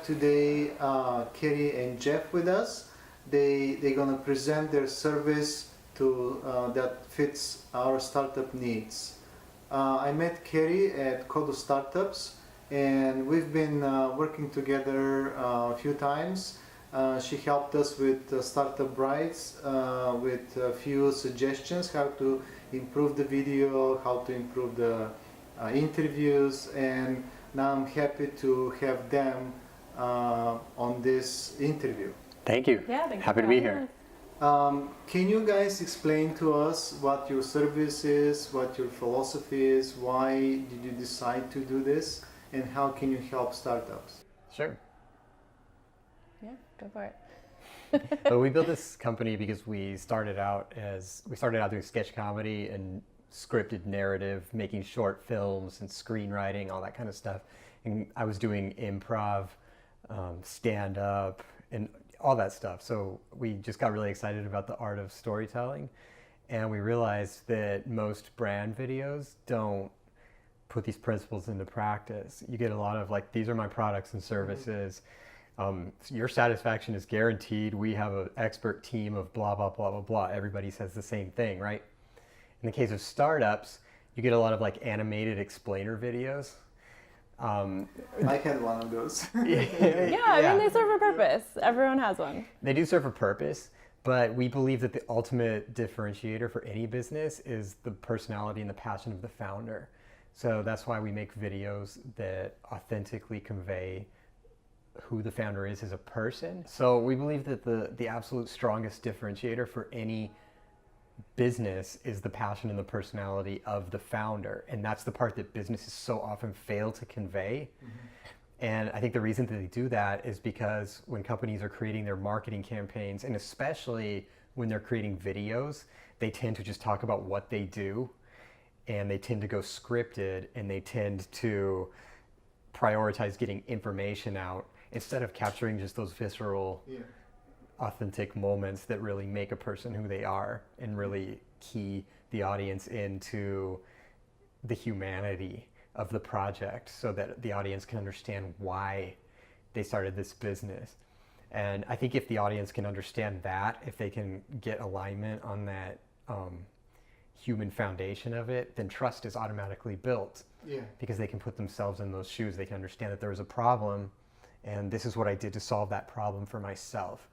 today Kerry and Jeff with us. They're gonna present their service to that fits our startup needs. I met Kerry at Kodo Startups, and we've been working together a few times. She helped us with Startup Brides with a few suggestions how to improve the video, how to improve the interviews, and now I'm happy to have them on this interview. Thank you. Yeah, thank you. Happy to be here. Can you guys explain to us what your service is, what your philosophy is, why did you decide to do this, and how can you help startups? Sure. Yeah, go for it. Well, we built this company because we started out doing sketch comedy and scripted narrative, making short films and screenwriting, all that kind of stuff. And I was doing improv, stand-up, and all that stuff. So we just got really excited about the art of storytelling. And we realized that most brand videos don't put these principles into practice. You get a lot of like, these are my products and services. Your satisfaction is guaranteed. We have an expert team of blah, blah, blah, blah, blah. Everybody says the same thing, right? In the case of startups, you get a lot of like animated explainer videos. I had one of those. Yeah, I mean, they serve a purpose. Everyone has one. They do serve a purpose, but we believe that the ultimate differentiator for any business is the personality and the passion of the founder. So that's why we make videos that authentically convey who the founder is as a person. So we believe that the absolute strongest differentiator for any business is the passion and the personality of the founder. And that's the part that businesses so often fail to convey. And I think the reason that they do that is because when companies are creating their marketing campaigns, and especially when they're creating videos, they tend to just talk about what they do, and they tend to go scripted, and they tend to prioritize getting information out instead of capturing just those visceral, authentic moments that really make a person who they are and really key the audience into the humanity of the project so that the audience can understand why they started this business. And I think if the audience can understand that, if they can get alignment on that human foundation of it, then trust is automatically built. Because they can put themselves in those shoes. They can understand that there was a problem, and this is what I did to solve that problem for myself.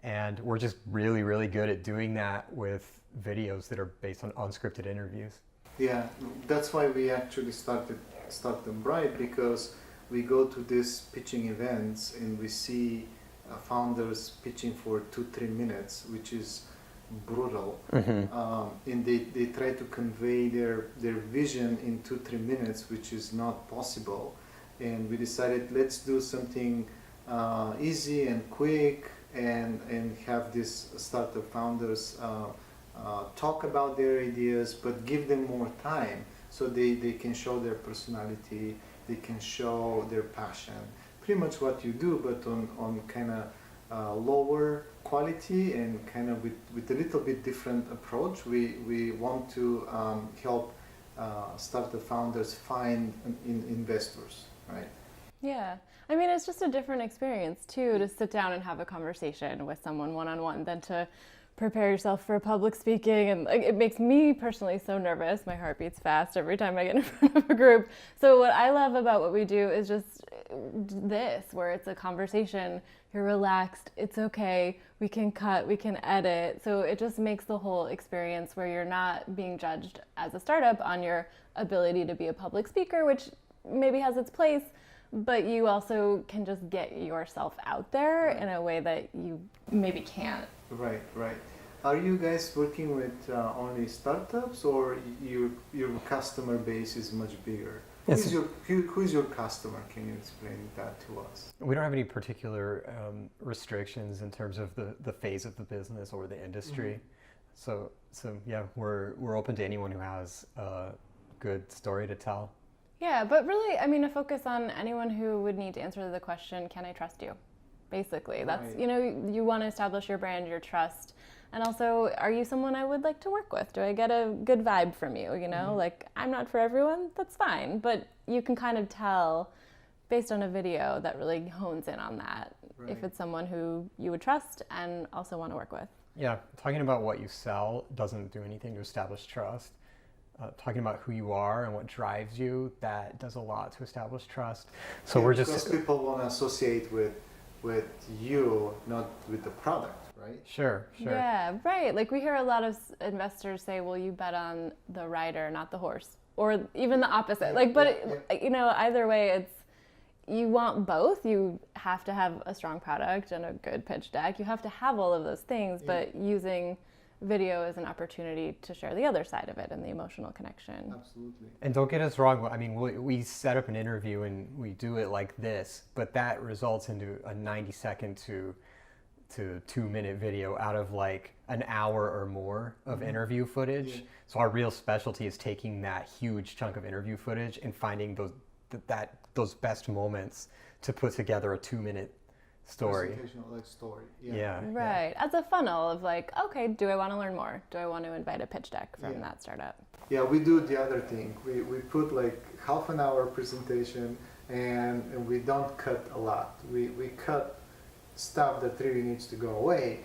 And we're just really, really good at doing that with videos that are based on unscripted interviews. Yeah, that's why we actually started Bright, because we go to these pitching events and we see founders pitching for 2-3 minutes, which is brutal. And they try to convey their vision in 2-3 minutes, which is not possible. And we decided, let's do something easy and quick, and have these startup founders talk about their ideas, but give them more time so they can show their personality, they can show their passion. Pretty much what you do, but on kind of lower quality and kind of with a little bit different approach. We want to help startup founders find investors, right? Yeah. I mean, it's just a different experience, too, to sit down and have a conversation with someone one-on-one than to prepare yourself for public speaking. And like, it makes me personally so nervous. My heart beats fast every time I get in front of a group. So what I love about what we do is just this, where it's a conversation. You're relaxed. It's okay. We can cut. We can edit. So it just makes the whole experience where you're not being judged as a startup on your ability to be a public speaker, which maybe has its place, but you also can just get yourself out there in a way that you maybe can't. Right. Are you guys working with only startups, or your customer base is much bigger? Yes. Who's your customer? Can you explain that to us? We don't have any particular restrictions in terms of the phase of the business or the industry. So yeah, we're open to anyone who has a good story to tell. Yeah, but really, I mean, a focus on anyone who would need to answer the question, can I trust you? Basically, that's, Right. you know, you want to establish your brand, your trust. And also, are you someone I would like to work with? Do I get a good vibe from you? You know, like, I'm not for everyone, that's fine. But you can kind of tell based on a video that really hones in on that. Right. If it's someone who you would trust and also want to work with. Yeah, talking about what you sell doesn't do anything to establish trust. Talking about who you are and what drives you, that does a lot to establish trust. So Yeah, we're because just people want to associate with you, not with the product, right? sure. Yeah, right. Like we hear a lot of investors say, well, you bet on the rider, not the horse. Or even the opposite. Like, but you know, either way, it's, you want both. You have to have a strong product and a good pitch deck. You have to have all of those things, but using video is an opportunity to share the other side of it and the emotional connection. Absolutely. And don't get us wrong, I mean, we set up an interview and we do it like this, but that results into a 90-second to 2-minute video out of like an hour or more of interview footage. Yeah. So our real specialty is taking that huge chunk of interview footage and finding those best moments to put together a 2-minute story. Presentational, like story. Yeah. Right. As a funnel of like, okay, do I want to learn more? Do I want to invite a pitch deck from that startup? Yeah, we do the other thing. We put like half an hour presentation and we don't cut a lot. We cut stuff that really needs to go away,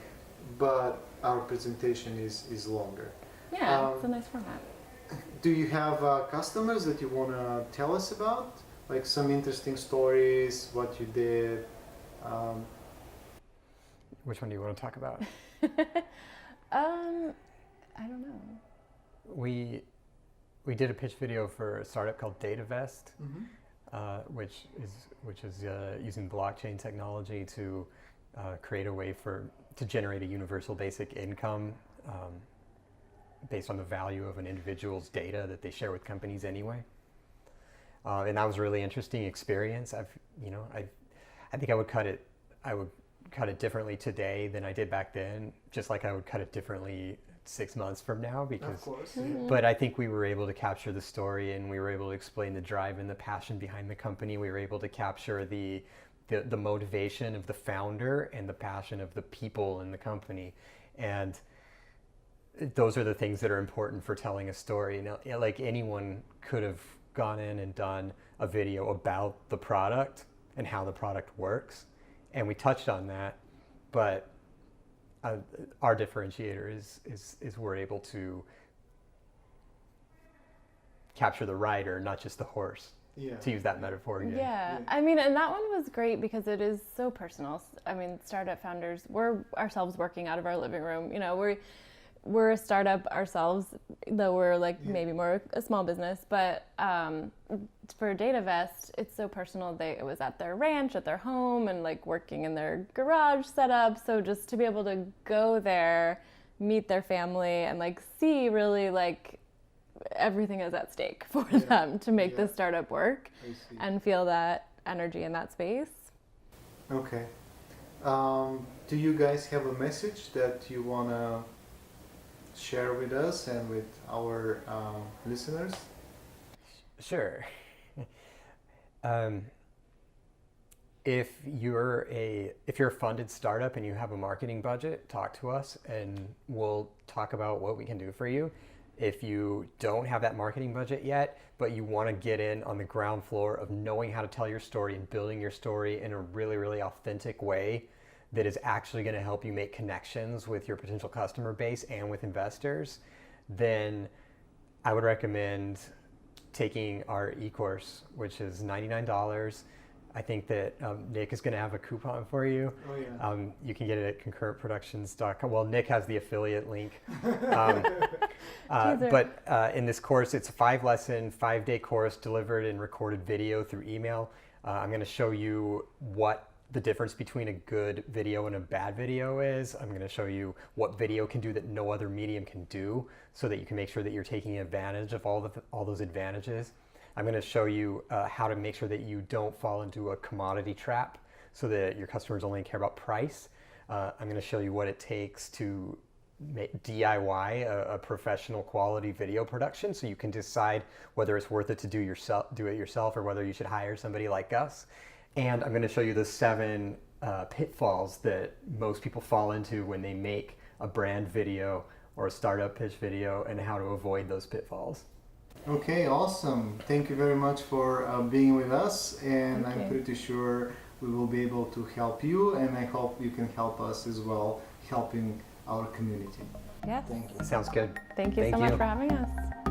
but our presentation is longer. Yeah, it's a nice format. Do you have customers that you want to tell us about? Like some interesting stories, what you did? Which one do you want to talk about? I don't know. We did a pitch video for a startup called DataVest, which is using blockchain technology to create a way to generate a universal basic income based on the value of an individual's data that they share with companies anyway. And that was a really interesting experience. I think I would cut it differently today than I did back then, just like I would cut it differently 6 months from now, because Of course. but I think we were able to capture the story, and we were able to explain the drive and the passion behind the company. We were able to capture the motivation of the founder and the passion of the people in the company, and those are the things that are important for telling a story. Now, like, anyone could have gone in and done a video about the product and how the product works, and we touched on that, but our differentiator is we're able to capture the rider, not just the horse, to use that metaphor again. Yeah, I mean, and that one was great because it is so personal. I mean, startup founders, we're ourselves working out of our living room. You know, we're a startup ourselves, though we're like maybe more a small business. But for DataVest, it's so personal. It was at their ranch, at their home, and like working in their garage setup. So just to be able to go there, meet their family, and like see really like everything is at stake for them to make this startup work, and feel that energy in that space. Okay. Do you guys have a message that you want to share with us and with our listeners? Sure. If you're a funded startup and you have a marketing budget, talk to us and we'll talk about what we can do for you. If you don't have that marketing budget yet, but you want to get in on the ground floor of knowing how to tell your story and building your story in a really, really authentic way that is actually going to help you make connections with your potential customer base and with investors, then I would recommend taking our e-course, which is $99. I think that Nick is going to have a coupon for you. Oh, yeah. You can get it at concurrentproductions.com. Well, Nick has the affiliate link. But in this course, it's a 5-lesson, 5-day course delivered in recorded video through email. I'm going to show you what the difference between a good video and a bad video is. I'm going to show you what video can do that no other medium can do, so that you can make sure that you're taking advantage of all those advantages. I'm going to show you how to make sure that you don't fall into a commodity trap, so that your customers only care about price. I'm going to show you what it takes to DIY a professional quality video production, so you can decide whether it's worth it to do it yourself or whether you should hire somebody like us. And I'm going to show you the 7 pitfalls that most people fall into when they make a brand video or a startup pitch video, and how to avoid those pitfalls. Okay, awesome. Thank you very much for being with us, and Thank I'm you. pretty sure we will be able to help you, and I hope you can help us as well, helping our community. Yes. Thank you. Sounds good. Thank you Thank so much you. for having us.